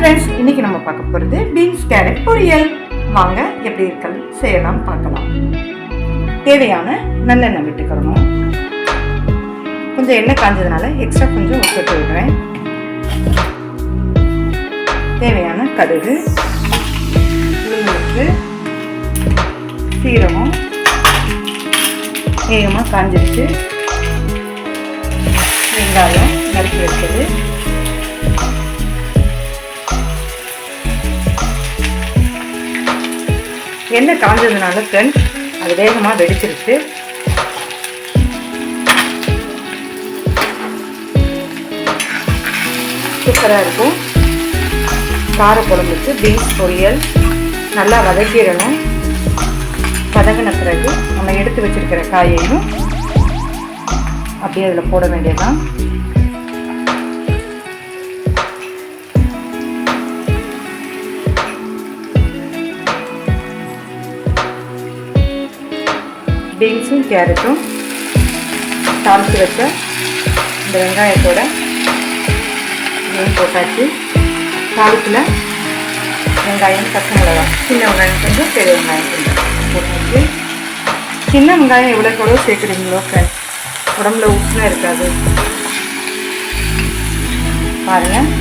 Friends, இன்னைக்கு நம்ம பார்க்க போகிறது பீன்ஸ் கேரட் பொரியல். வாங்க எப்படி இருக்கணும் செய்யலாம் பார்க்கலாம். தேவையான நல்லெண்ணெய் விட்டுக்கிறணும். கொஞ்சம் எண்ணெய் காஞ்சதுனால எக்ஸ்ட்ரா கொஞ்சம் உப்பு விடுறேன். தேவையான கடுகு, உளுந்து, சீரகம் வேகமாக காஞ்சிருச்சு. வெங்காயம் நறுக்கி வச்சது, எண்ணெய் காஞ்சதுனால ஃப்ரெண்ட்ஸ் அது வேகமாக வெடிச்சிருச்சு. சூப்பராக இருக்கும். கார குழம்புக்கு பீன்ஸ் பொரியல் நல்லா வதக்கிடணும். வதங்கின பிறகு நம்ம எடுத்து வச்சிருக்கிற காயையும் அப்படியே அதில் போட வேண்டியதுதான். பீன்ஸும் கேரட்டும் தாளித்து வச்ச இந்த வெங்காயத்தோட போட்டாச்சு. தாளிப்பில் வெங்காயம், பச்சை மிளகாய், சின்ன வெங்காயம் கொஞ்சம், பெரிய வெங்காயம் கொஞ்சம் போட்டாச்சு. சின்ன வெங்காயம் எவ்வளோ கூட சேர்க்குறீங்களோ ஃப்ரெண்ட்ஸ், உடம்புல உப்புனா இருக்காது. பாருங்கள்,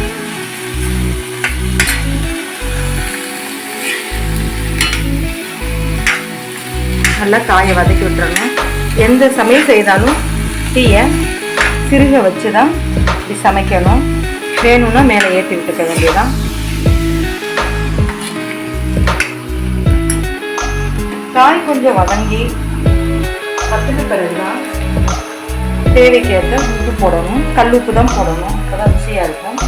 நல்லா காயை வதக்கி விட்டுறணும். எந்த சமையல் செய்தாலும் தீயை சிறுக வச்சு தான் இப்படி சமைக்கணும். வேணும்னா மேலே ஏற்றி விட்டுக்க வேண்டியதான். காய் கொஞ்சம் வதங்கி பத்துக்கு பிறகுதான் தேவைக்கேற்ற உப்பு போடணும். கல் உப்பு தான் போடணும், அப்போதான் ருசியாக இருக்கும்.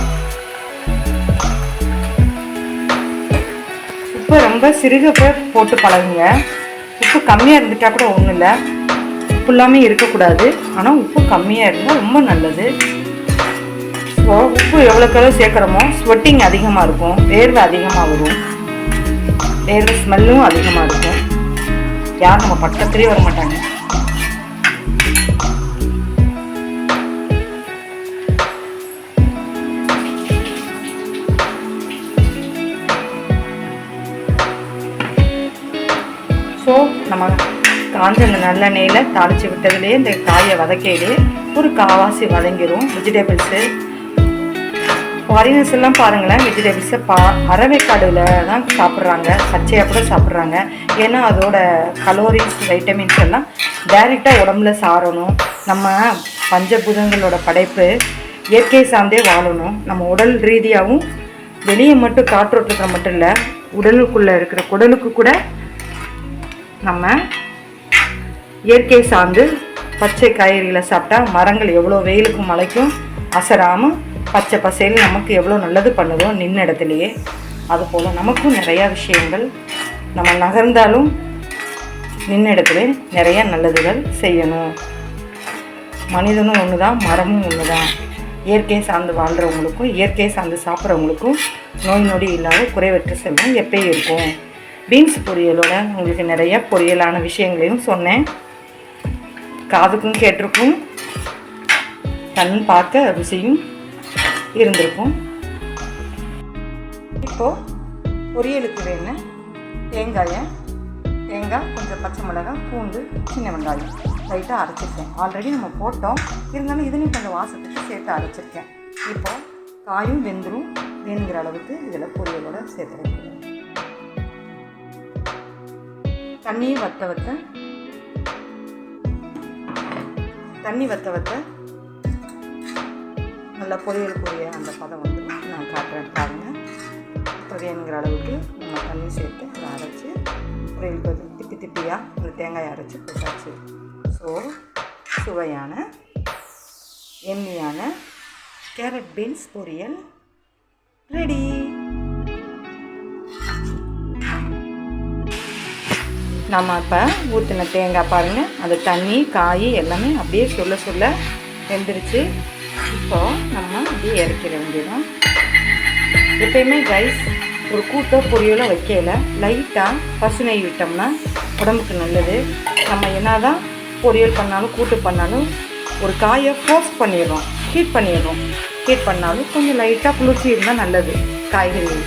உப்பு ரொம்ப சிறுக போட்டு பழகுங்க. உப்பு கம்மியாக இருந்துட்டா கூட ஒன்றும் இல்லை, உப்பு இல்லாமல் இருக்கக்கூடாது. ஆனால் உப்பு கம்மியாக இருந்தால் ரொம்ப நல்லது. ஸோ உப்பு எவ்வளோக்கெவ்வளோ சேர்க்குறோமோ ஸ்வெட்டிங் அதிகமாக இருக்கும், வேர்வை அதிகமாக வரும், வேர்வை ஸ்மெல்லும் அதிகமாக இருக்கும். யாரும் நம்ம பக்கத்துலேயே வர மாட்டாங்க. ஸோ நம்ம காஞ்ச நல்லெண்ணெயில் தாளித்து விட்டதுலேயே இந்த காயை வதக்கையிலே ஒரு காவாசி வதங்கிடும். வெஜிடபிள்ஸு ஃபாரினர்ஸ் எல்லாம் பாருங்களேன், வெஜிடபிள்ஸை அரைவேக்காடில் தான் சாப்பிட்றாங்க, பச்சையாக கூட சாப்பிட்றாங்க. ஏன்னா அதோட கலோரிஸ், வைட்டமின்ஸ் எல்லாம் டைரெக்டாக உடம்புல சாரணும். நம்ம பஞ்சபூதங்களோட படைப்பு இயற்கை சார்ந்தே வாழணும். நம்ம உடல் ரீதியாகவும் வெளியே மட்டும் காற்றோட்டத்தை மட்டும் இல்லை, உடலுக்குள்ளே இருக்கிற குடலுக்கு கூட நம்ம இயற்கை சார்ந்து பச்சை காய்கறிகளை சாப்பிட்டா மரங்கள் எவ்வளோ வெயிலுக்கும் மழைக்கும் அசராமல் பச்சை பசையில் நமக்கு எவ்வளோ நல்லது பண்ணுதோ நின்ன இடத்துலையே, அதுபோல் நமக்கும் நிறையா விஷயங்கள் நம்ம நகர்ந்தாலும் நின்ன இடத்துல நிறைய நல்லதுகள் செய்யணும். மனிதனும் ஒன்று தான், மரமும் ஒன்று தான். இயற்கை சார்ந்து வாழ்கிறவங்களுக்கும் இயற்கை சார்ந்து சாப்பிட்றவங்களுக்கும் நோய் நொடி இல்லாத குறைவற்ற செல்வம் எப்பயும் இருக்கும். பீன்ஸ் பொரியலோட உங்களுக்கு நிறைய பொரியலான விஷயங்களையும் சொன்னேன். காதுக்கும் கேட்டிருக்கும், கண் பார்க்க ருசியும் இருந்திருக்கும். இப்போது பொரியலுக்கு வேணும் தேங்காய் கொஞ்சம், பச்சை மிளகாய், பூண்டு, சின்ன வெங்காயம் லைட்டாக அரைச்சிருக்கேன். ஆல்ரெடி நம்ம போட்டோம், இருந்தாலும் இதுலேயும் கொஞ்சம் வாசத்துக்கு சேர்த்து அரைச்சிருக்கேன். இப்போது காயும் வெந்துடும். வேணுங்கிற அளவுக்கு இதில் பொரியலோட சேர்த்துருக்கேன். தண்ணி வற்ற நல்லா பொரியலுக்குரிய அந்த பதம் வந்து நான் காட்டுறேன் பாருங்கள். இப்போ வேணுங்கிற அளவுக்கு நம்ம தண்ணி சேர்த்து அதை அரைச்சி பொரியலுக்கு திப்பியாக இந்த தேங்காயை அரைச்சி போட்டாச்சு. ஸோ சுவையான எம்மியான கேரட் பீன்ஸ் பொரியல் ரெடி. நம்ம இப்போ ஊற்றின தேங்காய் பாருங்கள், அந்த தண்ணி காய் எல்லாமே அப்படியே சொல்ல வெந்துருச்சு. இப்போது நம்ம அப்படியே இறக்கிட வேண்டியதான். எப்பயுமே ரைஸ் ஒரு கூட்டோ பொரியலோ வைக்கல, லைட்டாக பசு நெய் விட்டோம்னா உடம்புக்கு நல்லது. நம்ம என்ன தான் பொரியல் பண்ணாலும் கூட்டு பண்ணாலும் ஒரு காயை ஃபோர்ஸ் பண்ணிடுறோம், ஹீட் பண்ணிடுறோம். ஹீட் பண்ணாலும் கொஞ்சம் லைட்டாக குளிர்ச்சி இருந்தால் நல்லது காய்கறி.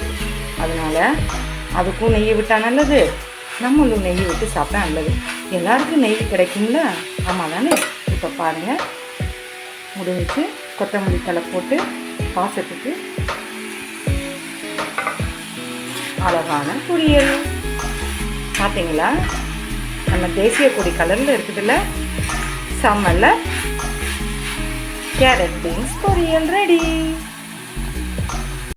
அதனால் அதுக்கும் நெய் விட்டால் நல்லது, நம்மளும் நெய் விட்டு சாப்பிட்டா நல்லது. எல்லாருக்கும் நெய் கிடைக்கும்ல, ஆமாம் தானே. இப்போ பாருங்கள் முடிஞ்சிச்சு. கொத்தமல்லி தழை போட்டு பாசத்துக்கு அழகான பொரியல். பார்த்தீங்களா, நம்ம தேசிய கொடி கலரில் இருக்குதுல்ல, செம்மல்ல. கேரட் பீன்ஸ் பொரியல் ரெடி.